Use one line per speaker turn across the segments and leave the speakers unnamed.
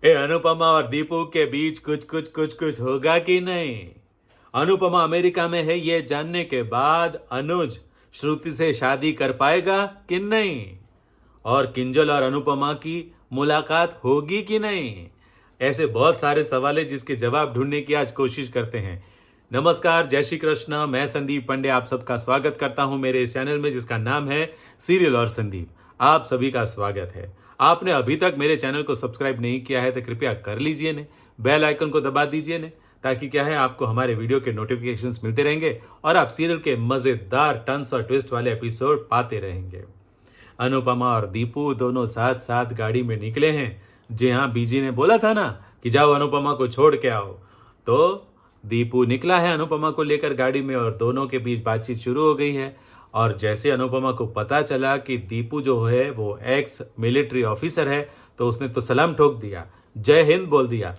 ए अनुपमा और दीपू के बीच कुछ होगा कि नहीं। अनुपमा अमेरिका में है ये जानने के बाद अनुज श्रुति से शादी कर पाएगा कि नहीं, और किंजल और अनुपमा की मुलाकात होगी कि नहीं। ऐसे बहुत सारे सवाल है जिसके जवाब ढूंढने की आज कोशिश करते हैं। नमस्कार, जय श्री कृष्ण। मैं संदीप पांडे आप सबका स्वागत करता हूं मेरे इस चैनल में जिसका नाम है सीरियल और संदीप। आप सभी का स्वागत है। आपने अभी तक मेरे चैनल को सब्सक्राइब नहीं किया है तो कृपया कर लीजिए ने, बेल आइकन को दबा दीजिए ने, ताकि क्या है आपको हमारे वीडियो के नोटिफिकेशंस मिलते रहेंगे और आप सीरियल के मजेदार टर्न्स और ट्विस्ट वाले एपिसोड पाते रहेंगे। अनुपमा और दीपू दोनों साथ साथ गाड़ी में निकले हैं। जी हाँ, बीजी ने बोला था ना कि जाओ अनुपमा को छोड़ के आओ, तो दीपू निकला है अनुपमा को लेकर गाड़ी में और दोनों के बीच बातचीत शुरू हो गई है। और जैसे अनुपमा को पता चला कि दीपू जो है वो एक्स मिलिट्री ऑफिसर है, तो उसने तो सलाम ठोक दिया, जय हिंद बोल दिया।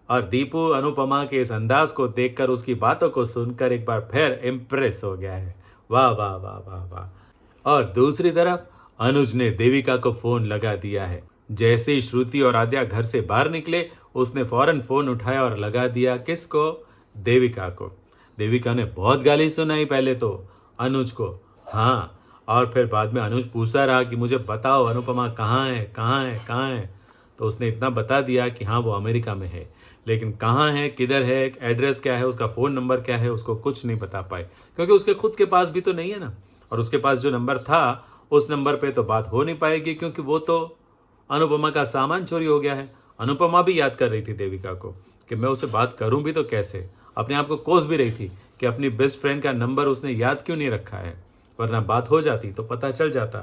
और दीपू अनुपमा के इस अंदाज को देखकर, उसकी बातों को सुनकर एक बार फिर इम्प्रेस हो गया है। वाह वाह वाह वाह वाह। और दूसरी तरफ अनुज ने देविका को फोन लगा दिया है। जैसे ही श्रुति और आद्या घर से बाहर निकले, उसने फौरन फोन उठाया और लगा दिया किसको? देविका को। देविका ने बहुत गाली सुनाई पहले तो अनुज को, हाँ, और फिर बाद में अनुज पूछता रहा कि मुझे बताओ अनुपमा कहाँ है, कहाँ है, कहाँ है। तो उसने इतना बता दिया कि हाँ वो अमेरिका में है, लेकिन कहाँ है, किधर है, एड्रेस क्या है, उसका फ़ोन नंबर क्या है, उसको कुछ नहीं बता पाए, क्योंकि उसके खुद के पास भी तो नहीं है ना। और उसके पास जो नंबर था उस नंबर पे तो बात हो नहीं पाएगी, क्योंकि वो तो अनुपमा का सामान चोरी हो गया है। अनुपमा भी याद कर रही थी देविका को कि मैं उससे बात करूं भी तो कैसे, अपने आप को कोस भी रही थी कि अपनी बेस्ट फ्रेंड का नंबर उसने याद क्यों नहीं रखा है, वरना बात हो जाती तो पता चल जाता।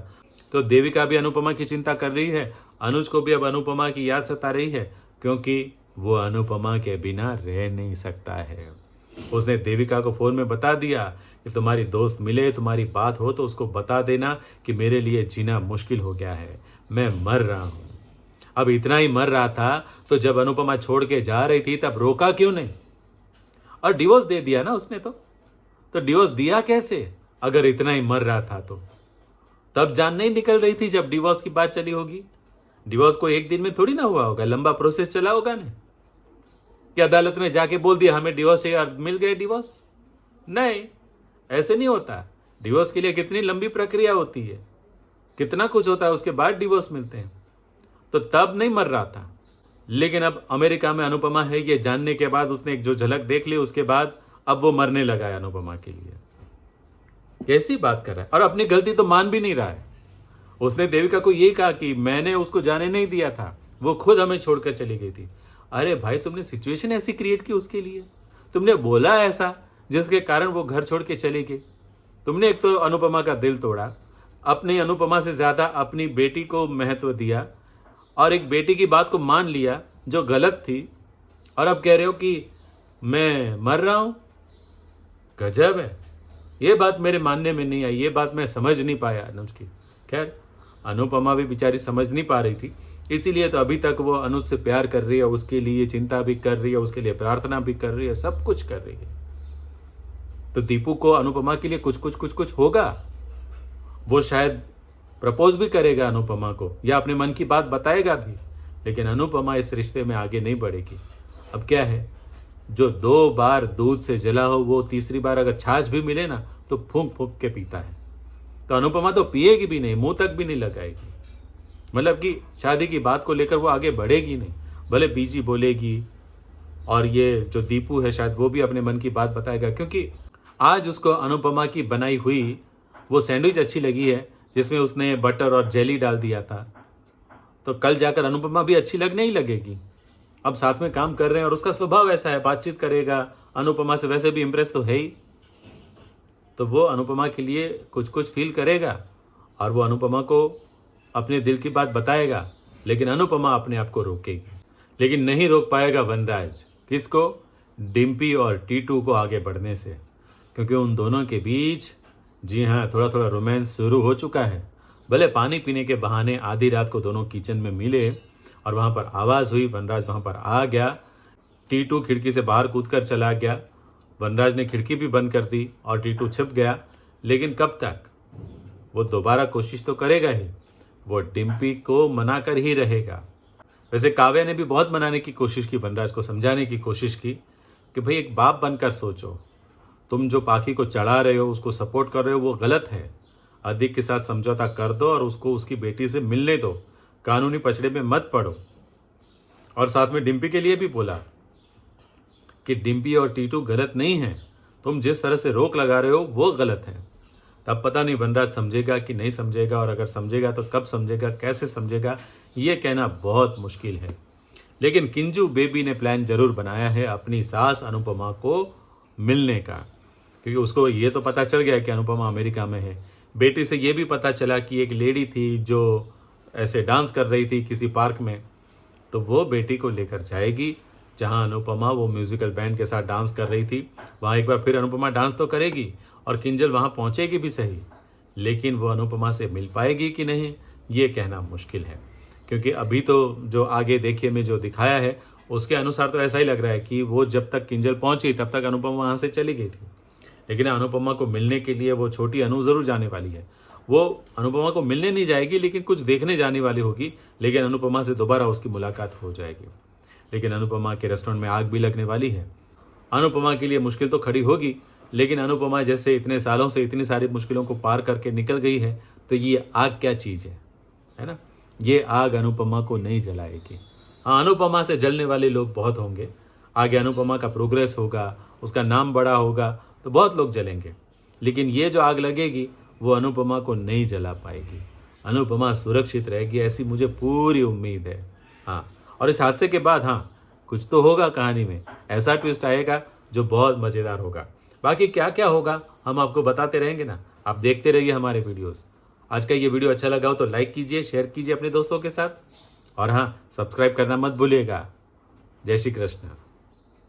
तो देविका भी अनुपमा की चिंता कर रही है, अनुज को भी अब अनुपमा की याद सता रही है, क्योंकि वो अनुपमा के बिना रह नहीं सकता है। उसने देविका को फोन में बता दिया कि तुम्हारी दोस्त मिले, तुम्हारी बात हो तो उसको बता देना कि मेरे लिए जीना मुश्किल हो गया है, मैं मर रहा हूं। अब इतना ही मर रहा था तो जब अनुपमा छोड़ के जा रही थी तब रोका क्यों नहीं? और डिवोर्स दे दिया ना उसने। तो डिवोर्स दिया कैसे अगर इतना ही मर रहा था तो? तब जान नहीं निकल रही थी जब डिवोर्स की बात चली होगी। डिवोर्स को एक दिन में थोड़ी ना हुआ होगा, लंबा प्रोसेस चला होगा ना कि अदालत में जाके बोल दिया हमें डिवोर्स है और मिल गए डिवोर्स। नहीं, ऐसे नहीं होता। डिवोर्स के लिए कितनी लंबी प्रक्रिया होती है, कितना कुछ होता है, उसके बाद डिवोर्स मिलते हैं। तो तब नहीं मर रहा था, लेकिन अब अमेरिका में अनुपमा है ये जानने के बाद उसने एक जो झलक देख ली, उसके बाद अब वो मरने लगा है अनुपमा के लिए। कैसी बात कर रहा है, और अपनी गलती तो मान भी नहीं रहा है। उसने देविका को ये कहा कि मैंने उसको जाने नहीं दिया था, वो खुद हमें छोड़कर चली गई थी। अरे भाई, तुमने सिचुएशन ऐसी क्रिएट की उसके लिए, तुमने बोला ऐसा जिसके कारण वो घर छोड़ के चली गई। तुमने एक तो अनुपमा का दिल तोड़ा, अपनी अनुपमा से ज्यादा अपनी बेटी को महत्व दिया, और एक बेटी की बात को मान लिया जो गलत थी, और अब कह रहे हो कि मैं मर रहा हूं। गजब है, ये बात मेरे मानने में नहीं आई, ये बात मैं समझ नहीं पाया अनुज की। खैर, अनुपमा भी बेचारी समझ नहीं पा रही थी, इसीलिए तो अभी तक वो अनुज से प्यार कर रही है, उसके लिए चिंता भी कर रही है, उसके लिए प्रार्थना भी कर रही है, सब कुछ कर रही है। तो दीपू को अनुपमा के लिए कुछ होगा, वो शायद प्रपोज भी करेगा अनुपमा को, या अपने मन की बात बताएगा भी, लेकिन अनुपमा इस रिश्ते में आगे नहीं बढ़ेगी। अब क्या है, जो 2 बार दूध से जला हो वो तीसरी बार अगर छाछ भी मिले ना तो फूंक फूंक के पीता है। तो अनुपमा तो पिएगी भी नहीं, मुंह तक भी नहीं लगाएगी, मतलब कि शादी की बात को लेकर वो आगे बढ़ेगी नहीं। भले बीजी बोलेगी, और ये जो दीपू है शायद वो भी अपने मन की बात बताएगा, क्योंकि आज उसको अनुपमा की बनाई हुई वो सैंडविच अच्छी लगी है जिसमें उसने बटर और जेली डाल दिया था। तो कल जाकर अनुपमा भी अच्छी लगने ही लगेगी। अब साथ में काम कर रहे हैं और उसका स्वभाव ऐसा है, बातचीत करेगा, अनुपमा से वैसे भी इम्प्रेस तो है ही, तो वो अनुपमा के लिए कुछ फील करेगा और वो अनुपमा को अपने दिल की बात बताएगा, लेकिन अनुपमा अपने आप को रोकेगी। लेकिन नहीं रोक पाएगा वनराज। किसको? डिम्पी और टीटू को आगे बढ़ने से, क्योंकि उन दोनों के बीच, जी हाँ, थोड़ा रोमांस शुरू हो चुका है। भले पानी पीने के बहाने आधी रात को दोनों किचन में मिले और वहाँ पर आवाज़ हुई, वनराज वहाँ पर आ गया, टीटू खिड़की से बाहर कूदकर चला गया, वनराज ने खिड़की भी बंद कर दी और टीटू छिप गया। लेकिन कब तक? वो दोबारा कोशिश तो करेगा ही, वो डिम्पी को मना कर ही रहेगा। वैसे काव्या ने भी बहुत मनाने की कोशिश की, वनराज को समझाने की कोशिश की कि भाई एक बाप बनकर सोचो, तुम जो पाखी को चढ़ा रहे हो, उसको सपोर्ट कर रहे हो, वो गलत है। अधिक के साथ समझौता कर दो और उसको उसकी बेटी से मिलने दो, कानूनी पचड़े में मत पड़ो। और साथ में डिम्पी के लिए भी बोला कि डिम्पी और टीटू गलत नहीं है, तुम जिस तरह से रोक लगा रहे हो वो गलत है। तब पता नहीं वनराज समझेगा कि नहीं समझेगा, और अगर समझेगा तो कब समझेगा, कैसे समझेगा, ये कहना बहुत मुश्किल है। लेकिन किंजू बेबी ने प्लान जरूर बनाया है अपनी सास अनुपमा को मिलने का, क्योंकि उसको ये तो पता चल गया कि अनुपमा अमेरिका में है। बेटी से ये भी पता चला कि एक लेडी थी जो ऐसे डांस कर रही थी किसी पार्क में, तो वो बेटी को लेकर जाएगी जहां अनुपमा वो म्यूजिकल बैंड के साथ डांस कर रही थी। वहां एक बार फिर अनुपमा डांस तो करेगी और किंजल वहां पहुंचेगी भी सही, लेकिन वो अनुपमा से मिल पाएगी कि नहीं ये कहना मुश्किल है। क्योंकि अभी तो जो आगे देखिए में जो दिखाया है उसके अनुसार तो ऐसा ही लग रहा है कि वो जब तक किंजल पहुंची तब तक अनुपमा वहां से चली गई थी। लेकिन अनुपमा को मिलने के लिए वो छोटी अनु जरूर जाने वाली है। वो अनुपमा को मिलने नहीं जाएगी लेकिन कुछ देखने जाने वाली होगी, लेकिन अनुपमा से दोबारा उसकी मुलाकात हो जाएगी। लेकिन अनुपमा के रेस्टोरेंट में आग भी लगने वाली है। अनुपमा के लिए मुश्किल तो खड़ी होगी, लेकिन अनुपमा जैसे इतने सालों से इतनी सारी मुश्किलों को पार करके निकल गई है, तो ये आग क्या चीज़ है ना? ये आग अनुपमा को नहीं जलाएगी। हाँ, अनुपमा से जलने वाले लोग बहुत होंगे। आगे अनुपमा का प्रोग्रेस होगा, उसका नाम बड़ा होगा, तो बहुत लोग जलेंगे, लेकिन ये जो आग लगेगी वो अनुपमा को नहीं जला पाएगी। अनुपमा सुरक्षित रहेगी, ऐसी मुझे पूरी उम्मीद है। हाँ, और इस हादसे के बाद हाँ कुछ तो होगा कहानी में, ऐसा ट्विस्ट आएगा जो बहुत मज़ेदार होगा। बाकी क्या क्या होगा हम आपको बताते रहेंगे ना, आप देखते रहिए हमारे वीडियोस। आज का ये वीडियो अच्छा लगा हो तो लाइक कीजिए, शेयर कीजिए अपने दोस्तों के साथ, और हाँ सब्सक्राइब करना मत भूलिएगा। जय श्री कृष्ण।